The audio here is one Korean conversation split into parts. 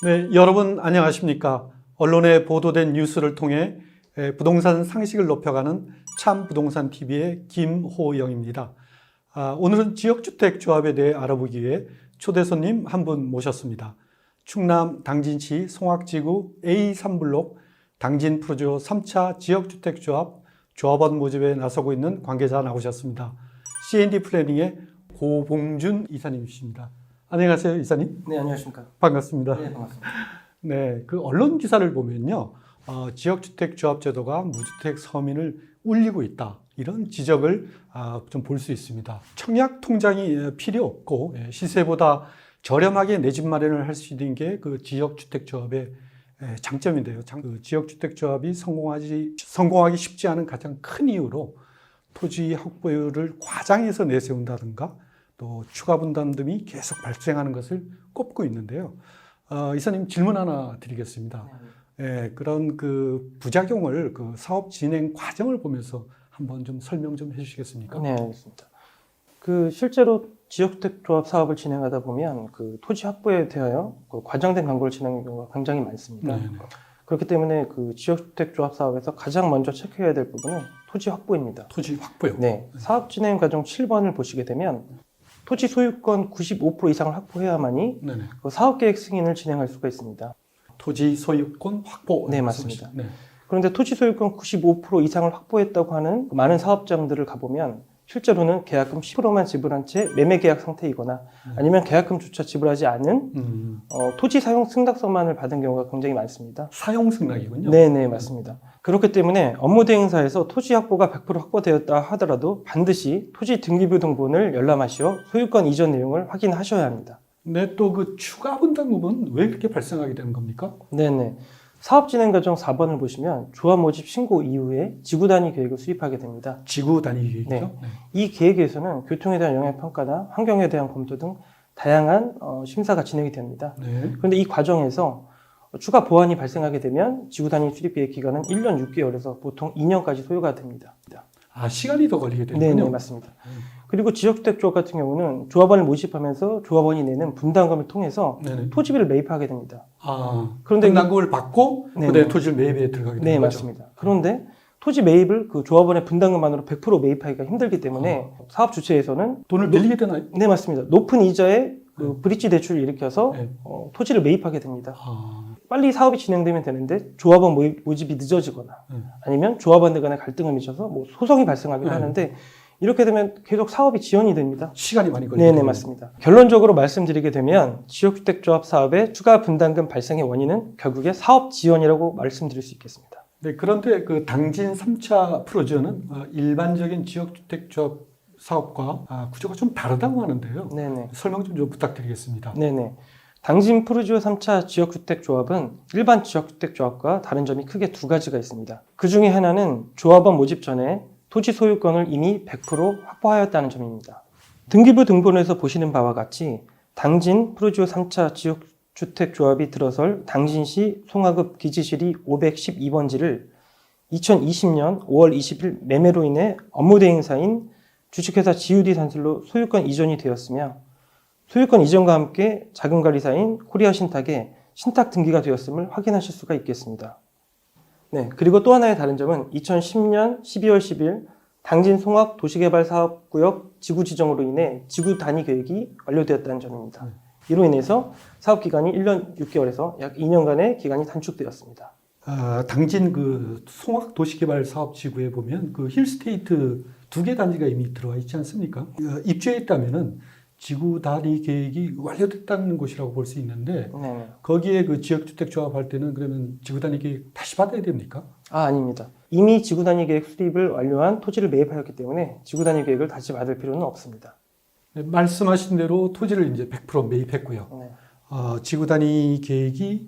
네, 여러분 안녕하십니까? 언론에 보도된 뉴스를 통해 부동산 상식을 높여가는 참부동산 TV의 김호영입니다. 오늘은 지역주택조합에 대해 알아보기 위해 초대 손님 한 분 모셨습니다. 충남 당진시 송악지구 A3블록 당진 프로지오 3차 지역주택조합 조합원 모집에 나서고 있는 관계자 나오셨습니다. C&D 플래닝의 고봉준 이사님이십니다. 안녕하세요, 이사님. 네, 안녕하십니까. 반갑습니다. 네, 반갑습니다. 네, 그 언론 기사를 보면요, 지역주택조합 제도가 무주택 서민을 울리고 있다, 이런 지적을 좀 볼 수 있습니다. 청약 통장이 필요 없고 시세보다 저렴하게 내 집 마련을 할 수 있는 게 그 지역주택조합의 장점인데요. 그 지역주택조합이 성공하기 쉽지 않은 가장 큰 이유로 토지 확보율을 과장해서 내세운다든가 또 추가 분담 등이 계속 발생하는 것을 꼽고 있는데요. 이사님 질문 하나 드리겠습니다. 그런 그 부작용을 그 사업 진행 과정을 보면서 한번 좀 설명 좀 해주시겠습니까? 네, 알겠습니다. 실제로 지역주택조합 사업을 진행하다 보면 그 토지 확보에 대하여 그 과장된 광고를 진행하는 경우가 굉장히 많습니다. 네네. 그렇기 때문에 그 지역주택조합 사업에서 가장 먼저 체크해야 될 부분은 토지 확보입니다. 토지 확보요? 네, 사업 진행 과정 7번을 보시게 되면 토지 소유권 95% 이상을 확보해야만이 네네. 그 사업계획 승인을 진행할 수가 있습니다. 토지 소유권 확보. 네, 맞습니다. 네. 그런데 토지 소유권 95% 이상을 확보했다고 하는 많은 사업장들을 가보면 실제로는 계약금 10%만 지불한 채 매매 계약 상태이거나 아니면 계약금조차 지불하지 않은 토지 사용 승낙서만을 받은 경우가 굉장히 많습니다. 사용 승낙이군요. 네네, 맞습니다. 그렇기 때문에 업무 대행사에서 토지 확보가 100% 확보되었다 하더라도 반드시 토지 등기부 등본을 열람하시어 소유권 이전 내용을 확인하셔야 합니다. 네, 또 그 추가 분담금은 왜 그렇게 발생하게 되는 겁니까? 네네. 사업 진행 과정 4번을 보시면 조합 모집 신고 이후에 지구 단위 계획을 수립하게 됩니다. 지구 단위 계획이죠? 네. 네. 이 계획에서는 교통에 대한 영향 평가나 환경에 대한 검토 등 다양한 심사가 진행이 됩니다. 네. 그런데 이 과정에서 추가 보완이 발생하게 되면 지구 단위 수립 계획 기간은 1년 6개월에서 보통 2년까지 소요가 됩니다. 시간이 더 걸리게 되는군요. 네, 맞습니다. 그리고 지역주택조합 같은 경우는 조합원을 모집하면서 조합원이 내는 분담금을 통해서 네네. 토지비를 매입하게 됩니다. 그런데 분담금을 받고 네네. 그다음에 토지를 매입에 들어가게 되는 네, 거죠? 맞습니다. 그런데 토지 매입을 그 조합원의 분담금만으로 100% 매입하기가 힘들기 때문에 사업 주체에서는 돈을 빌리게 되나요? 네, 맞습니다. 높은 이자에 그 브릿지 대출을 일으켜서 네. 토지를 매입하게 됩니다. 빨리 사업이 진행되면 되는데 조합원 모집이 늦어지거나 아니면 조합원들 간의 갈등을 맺혀서 뭐 소송이 발생하기도 하는데 이렇게 되면 계속 사업이 지연이 됩니다. 시간이 많이 걸리죠. 네네, 맞습니다. 결론적으로 말씀드리게 되면 지역주택조합 사업의 추가 분담금 발생의 원인은 결국에 사업 지연이라고 말씀드릴 수 있겠습니다. 네, 그런데 그 당진 3차 프로지오는 일반적인 지역주택조합 사업과 구조가 좀 다르다고 하는데요. 네네. 설명 좀 부탁드리겠습니다. 네네. 당진 프로지오 3차 지역주택조합은 일반 지역주택조합과 다른 점이 크게 두 가지가 있습니다. 그 중에 하나는 조합원 모집 전에 토지 소유권을 이미 100% 확보하였다는 점입니다. 등기부 등본에서 보시는 바와 같이 당진 프로지오 3차 지역주택조합이 들어설 당진시 송화급 기지실이 512번지를 2020년 5월 20일 매매로 인해 업무 대행사인 주식회사 GUD 산실로 소유권 이전이 되었으며 소유권 이전과 함께 자금관리사인 코리아 신탁에 신탁 등기가 되었음을 확인하실 수가 있겠습니다. 네, 그리고 또 하나의 다른 점은 2010년 12월 10일 당진 송악 도시개발사업구역 지구 지정으로 인해 지구 단위 계획이 완료되었다는 점입니다. 이로 인해서 사업 기간이 1년 6개월에서 약 2년간의 기간이 단축되었습니다. 당진 그 송악 도시개발 사업 지구에 보면 그 힐스테이트 2개 단지가 이미 들어와 있지 않습니까? 입주해 있다면은 지구 단위 계획이 완료됐다는 곳이라고 볼 수 있는데 네. 거기에 그 지역주택조합 할 때는 그러면 지구 단위 계획 다시 받아야 됩니까? 아닙니다. 이미 지구 단위 계획 수립을 완료한 토지를 매입하였기 때문에 지구 단위 계획을 다시 받을 필요는 없습니다. 네, 말씀하신 대로 토지를 이제 100% 매입했고요. 네. 지구 단위 계획이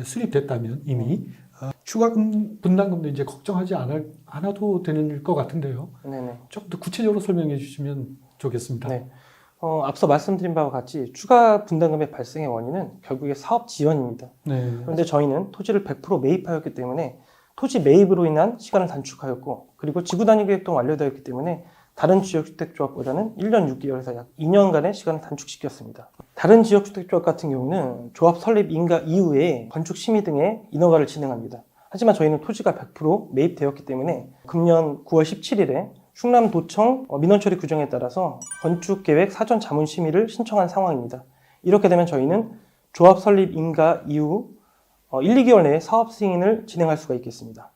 수립됐다면 이미 추가 분담금도 이제 걱정하지 않아도 되는 것 같은데요. 네네. 좀 더 구체적으로 설명해 주시면 좋겠습니다. 네. 앞서 말씀드린 바와 같이 추가 분담금의 발생의 원인은 결국에 사업 지연입니다. 네. 그런데 저희는 토지를 100% 매입하였기 때문에 토지 매입으로 인한 시간을 단축하였고 그리고 지구 단위 계획도 완료되었기 때문에 다른 지역주택조합보다는 1년 6개월에서 약 2년간의 시간을 단축시켰습니다. 다른 지역주택조합 같은 경우는 조합 설립 인가 이후에 건축 심의 등의 인허가를 진행합니다. 하지만 저희는 토지가 100% 매입되었기 때문에 금년 9월 17일에 충남도청 민원처리 규정에 따라서 건축계획 사전 자문 심의를 신청한 상황입니다. 이렇게 되면 저희는 조합 설립 인가 이후 1, 2개월 내에 사업 승인을 진행할 수가 있겠습니다.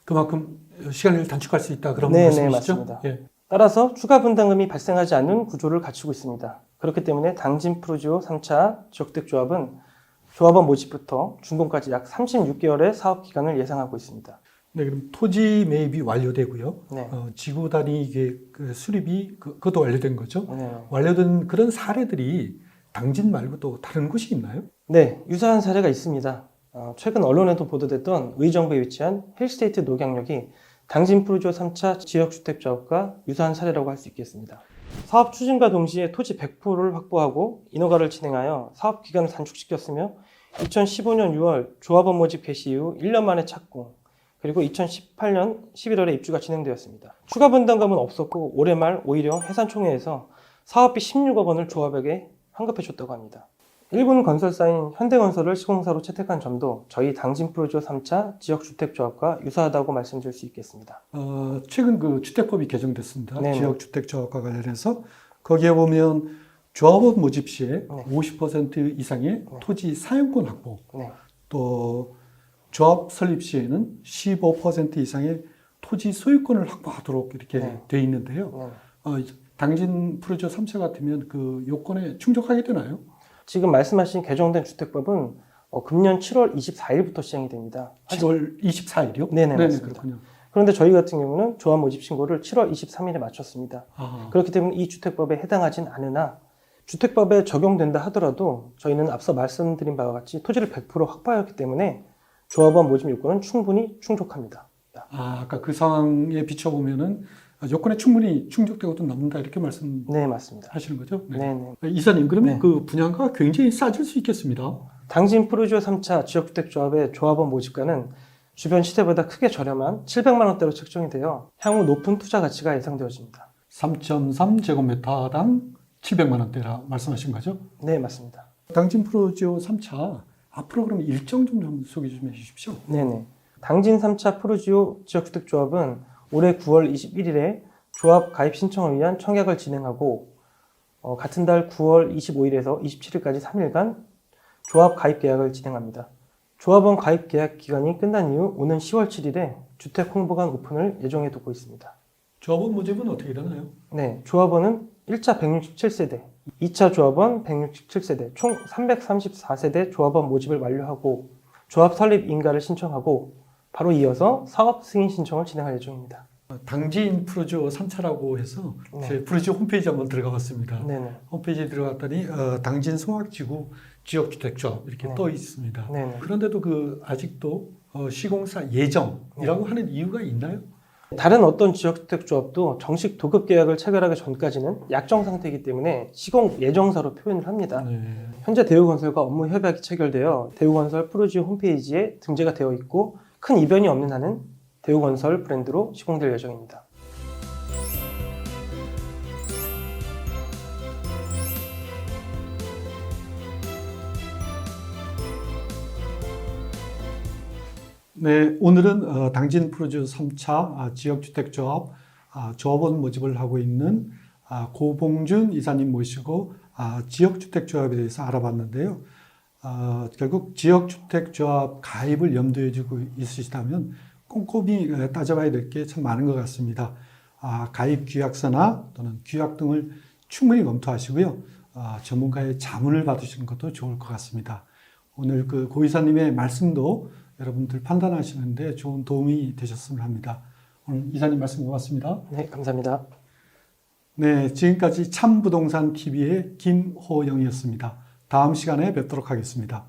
그만큼 시간을 단축할 수 있다 그런 네, 말씀이시죠? 맞습니다. 예. 따라서 추가 분담금이 발생하지 않는 구조를 갖추고 있습니다. 그렇기 때문에 당진 프루지오 3차 지역주택조합은 조합원 모집부터 준공까지 약 36개월의 사업 기간을 예상하고 있습니다. 네, 그럼 토지 매입이 완료되고요. 네. 지구 단위 이게 그 수립이 그것도 완료된 거죠. 네. 완료된 그런 사례들이 당진 말고 또 다른 곳이 있나요? 네, 유사한 사례가 있습니다. 최근 언론에도 보도됐던 의정부에 위치한 힐스테이트 녹양역이 당진 프루지오 3차 지역주택조합과 유사한 사례라고 할 수 있겠습니다. 사업 추진과 동시에 토지 100%를 확보하고 인허가를 진행하여 사업 기간을 단축시켰으며 2015년 6월 조합원 모집 개시 이후 1년 만에 착공, 그리고 2018년 11월에 입주가 진행되었습니다. 추가 분담금은 없었고 올해 말 오히려 해산총회에서 사업비 16억 원을 조합에게 환급해 줬다고 합니다. 일본 건설사인 현대건설을 시공사로 채택한 점도 저희 당진 프루지오 3차 지역주택조합과 유사하다고 말씀드릴 수 있겠습니다. 최근 그 주택법이 개정됐습니다. 네네. 지역주택조합과 관련해서 거기에 보면 조합원 모집 시에 네. 50% 이상의 네. 토지 사용권 확보, 네. 또 조합 설립 시에는 15% 이상의 토지 소유권을 확보하도록 이렇게 네. 돼 있는데요. 네. 당진 프루지오 3차 같으면 그 요건에 충족하게 되나요? 지금 말씀하신 개정된 주택법은 금년 7월 24일부터 시행이 됩니다. 7월 24일이요? 네네, 맞습니다. 그렇군요. 그런데 저희 같은 경우는 조합 모집 신고를 7월 23일에 마쳤습니다. 아, 그렇기 때문에 이 주택법에 해당하진 않으나 주택법에 적용된다 하더라도 저희는 앞서 말씀드린 바와 같이 토지를 100% 확보하였기 때문에 조합원 모집 요건은 충분히 충족합니다. 아까 그 상황에 비춰보면은 요건에 충분히 충족되고도 남는다 이렇게 말씀하시는 네, 맞습니다. 거죠? 네. 이사님, 그러면 네. 그 분양가가 굉장히 싸질 수 있겠습니다. 당진 프루지오 3차 지역주택조합의 조합원 모집가는 주변 시세보다 크게 저렴한 700만 원대로 책정이 되어 향후 높은 투자 가치가 예상되어집니다. 3.3제곱미터당 700만 원대라 말씀하신 거죠? 네, 맞습니다. 당진 프루지오 3차 앞으로 그럼 일정 좀 한번 소개 좀 해주십시오. 네네. 당진 3차 프루지오 지역주택조합은 올해 9월 21일에 조합 가입 신청을 위한 청약을 진행하고 같은 달 9월 25일에서 27일까지 3일간 조합 가입 계약을 진행합니다. 조합원 가입 계약 기간이 끝난 이후 오는 10월 7일에 주택 홍보관 오픈을 예정해 두고 있습니다. 조합원 모집은 어떻게 되나요? 네, 조합원은 1차 167세대, 2차 조합원 167세대, 총 334세대 조합원 모집을 완료하고 조합 설립 인가를 신청하고 바로 이어서 사업 승인 신청을 진행할 예정입니다. 당진 프루지오 3차라고 해서 네. 제 프루지오 홈페이지 한번 들어가 봤습니다. 네네. 홈페이지에 들어갔더니 당진 송악지구 지역주택조합 이렇게 네. 떠 있습니다. 네네. 그런데도 그 아직도 시공사 예정이라고 하는 이유가 있나요? 다른 어떤 지역주택조합도 정식 도급 계약을 체결하기 전까지는 약정 상태이기 때문에 시공 예정사로 표현을 합니다. 네. 현재 대우건설과 업무 협약이 체결되어 대우건설 프루지오 홈페이지에 등재가 되어 있고 큰 이변이 없는 한은 대우건설 브랜드로 시공될 예정입니다. 네, 오늘은 당진 프루지오 3차 지역주택조합 조합원 모집을 하고 있는 고봉준 이사님 모시고 지역주택조합에 대해서 알아봤는데요. 결국 지역주택조합 가입을 염두에 두고 있으시다면 꼼꼼히 따져봐야 될 게 참 많은 것 같습니다. 가입 규약서나 또는 규약 등을 충분히 검토하시고요. 전문가의 자문을 받으시는 것도 좋을 것 같습니다. 오늘 그 고 이사님의 말씀도 여러분들 판단하시는데 좋은 도움이 되셨으면 합니다. 오늘 이사님 말씀 고맙습니다. 네, 감사합니다. 네, 지금까지 참부동산 TV의 김호영이었습니다. 다음 시간에 뵙도록 하겠습니다.